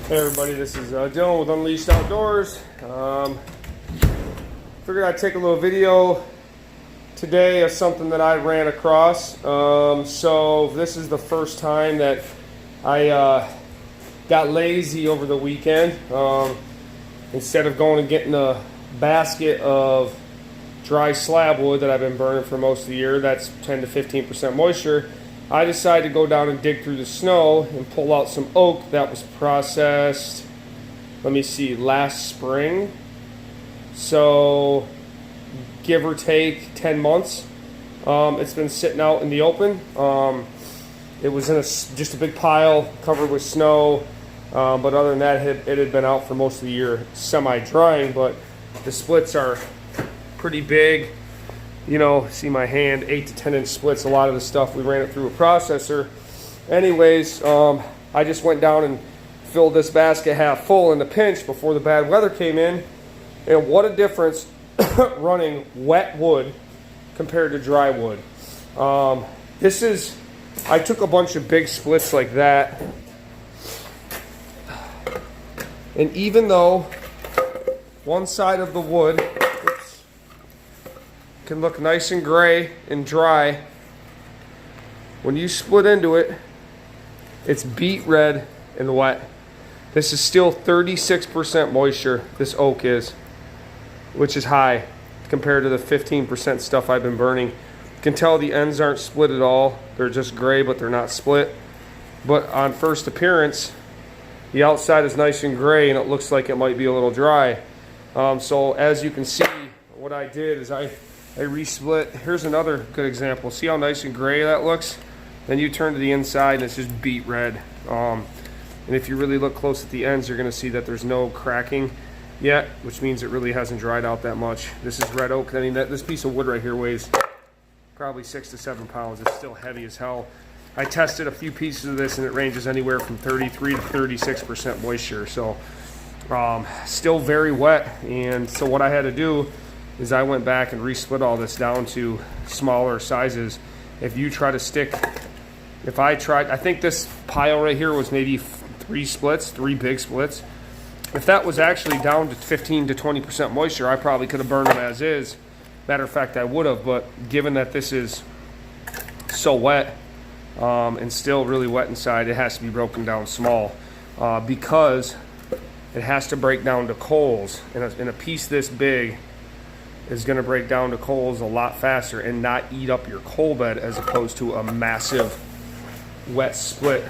Hey everybody, this is Dylan with Unleashed Outdoors. Figured I'd take a little video today of something that I ran across. So this is the first time that I got lazy over the weekend. Instead of going and getting a basket of dry slab wood that I've been burning for most of the year, that's 10 to 15% moisture, I decided to go down and dig through the snow and pull out some oak that was processed, let me see, last spring. So give or take 10 months. It's been sitting out in the open. It was in just a big pile covered with snow, but other than that, it had been out for most of the year, semi-drying, but the splits are pretty big. You know, see my hand, 8 to 10 inch splits. A lot of the stuff, we ran it through a processor. Anyways, I just went down and filled this basket half full in the pinch before the bad weather came in. And what a difference running wet wood compared to dry wood. I took a bunch of big splits like that. And even though one side of the wood can look nice and gray and dry, when you split into it, it's beet red and wet. This is still 36% moisture, this oak is, which is high compared to the 15% stuff I've been burning. You can tell the ends aren't split at all. They're just gray, but they're not split. But on first appearance, the outside is nice and gray and it looks like it might be a little dry. So as you can see, what I did is I resplit. Here's another good example. See how nice and gray that looks? Then you turn to the inside and it's just beet red. And if you really look close at the ends, you're gonna see that there's no cracking yet, which means it really hasn't dried out that much. This is red oak. I mean, this piece of wood right here weighs probably 6 to 7 pounds. It's still heavy as hell. I tested a few pieces of this and it ranges anywhere from 33 to 36% moisture. So still very wet. And so what I had to do is I went back and resplit all this down to smaller sizes. If you try to stick, I think this pile right here was maybe 3 big splits. If that was actually down to 15 to 20% moisture, I probably could have burned them as is. Matter of fact, I would have, but given that this is so wet and still really wet inside, it has to be broken down small because it has to break down to coals. And a piece this big is going to break down to coals a lot faster and not eat up your coal bed as opposed to a massive wet split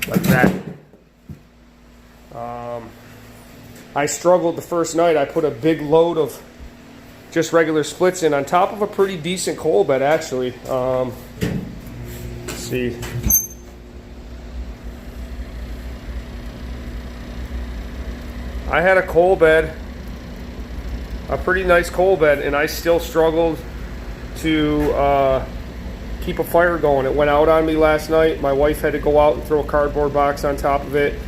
like that. I struggled the first night. I put a big load of just regular splits in on top of a pretty decent coal bed actually. Let's see. I had a coal bed, a pretty nice coal bed, and I still struggled to keep a fire going. It went out on me last night. My wife had to go out and throw a cardboard box on top of it.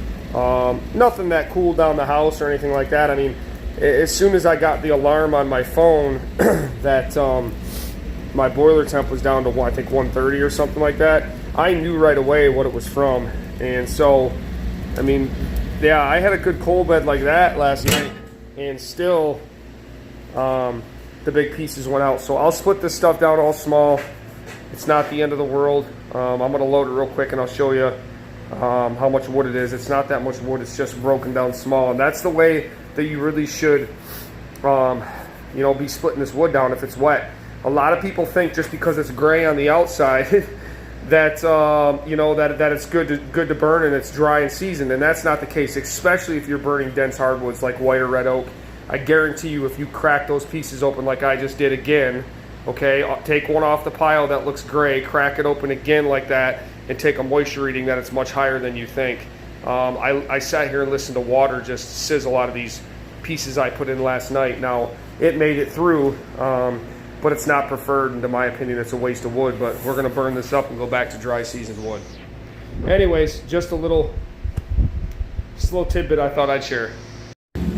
Nothing that cooled down the house or anything like that. I mean, as soon as I got the alarm on my phone that my boiler temp was down to, I think, 130 or something like that, I knew right away what it was from. And so, I mean, yeah, I had a good coal bed like that last night, and still the big pieces went out. So I'll split this stuff down all small. It's not the end of the world. I'm going to load it real quick and I'll show you how much wood it is. It's not that much wood. It's just broken down small. And that's the way that you really should be splitting this wood down if it's wet. A lot of people think just because it's gray on the outside that that it's good to burn and it's dry and seasoned, and that's not the case, especially if you're burning dense hardwoods like white or red oak. I guarantee you, if you crack those pieces open like I just did again, okay, take one off the pile that looks gray, crack it open again like that, and take a moisture reading that it's much higher than you think. I sat here and listened to water just sizzle out of these pieces I put in last night. Now, it made it through, but it's not preferred, and to my opinion, it's a waste of wood, but we're gonna burn this up and go back to dry seasoned wood. Anyways, just a little tidbit I thought I'd share.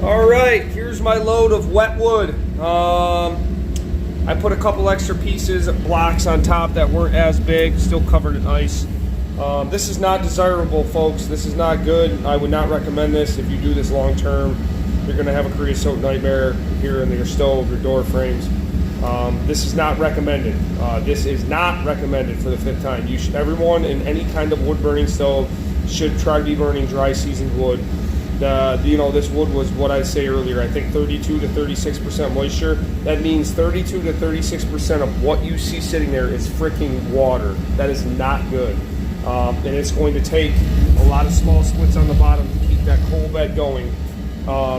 All right, here's my load of wet wood. I put a couple extra pieces, blocks on top that weren't as big, still covered in ice. This is not desirable, folks. This is not good. I would not recommend this. If you do this long term, you're going to have a creosote nightmare here in your stove, your door frames. This is not recommended. This is not recommended for the 5th time. Everyone in any kind of wood burning stove should try to be burning dry seasoned wood. This wood was what I say earlier. I think 32 to 36% moisture. That means 32 to 36% of what you see sitting there is freaking water. That is not good. And it's going to take a lot of small splits on the bottom to keep that coal bed going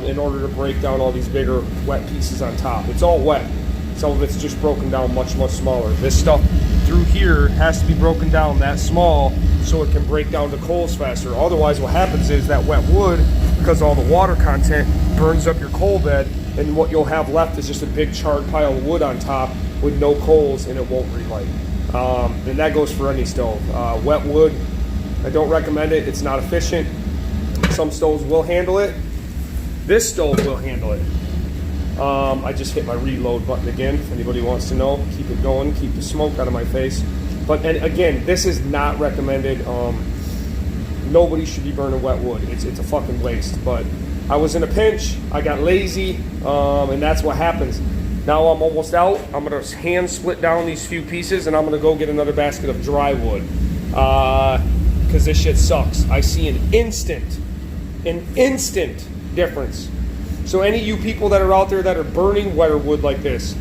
in order to break down all these bigger wet pieces on top. It's all wet. Some of it's just broken down much, much smaller. This stuff through here has to be broken down that small so it can break down the coals faster. Otherwise, what happens is that wet wood, because all the water content, burns up your coal bed, and what you'll have left is just a big charred pile of wood on top with no coals, and it won't relight. And that goes for any stove. Wet wood, I don't recommend it. It's not efficient. Some stoves will handle it. This stove will handle it. I just hit my reload button again. If anybody wants to know, keep it going, keep the smoke out of my face. But and again, this is not recommended. Nobody should be burning wet wood. It's a fucking waste. But I was in a pinch. I got lazy, and that's what happens. Now I'm almost out. I'm gonna hand split down these few pieces, and I'm gonna go get another basket of dry wood because this shit sucks. I see an instant difference. So any of you people that are out there that are burning wetter wood like this,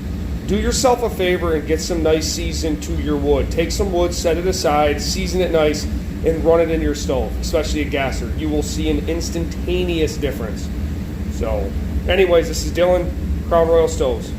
do yourself a favor and get some nice season to your wood. Take some wood, set it aside, season it nice, and run it in your stove, especially a gasser. You will see an instantaneous difference. So anyways, this is Dylan, Crown Royal Stoves.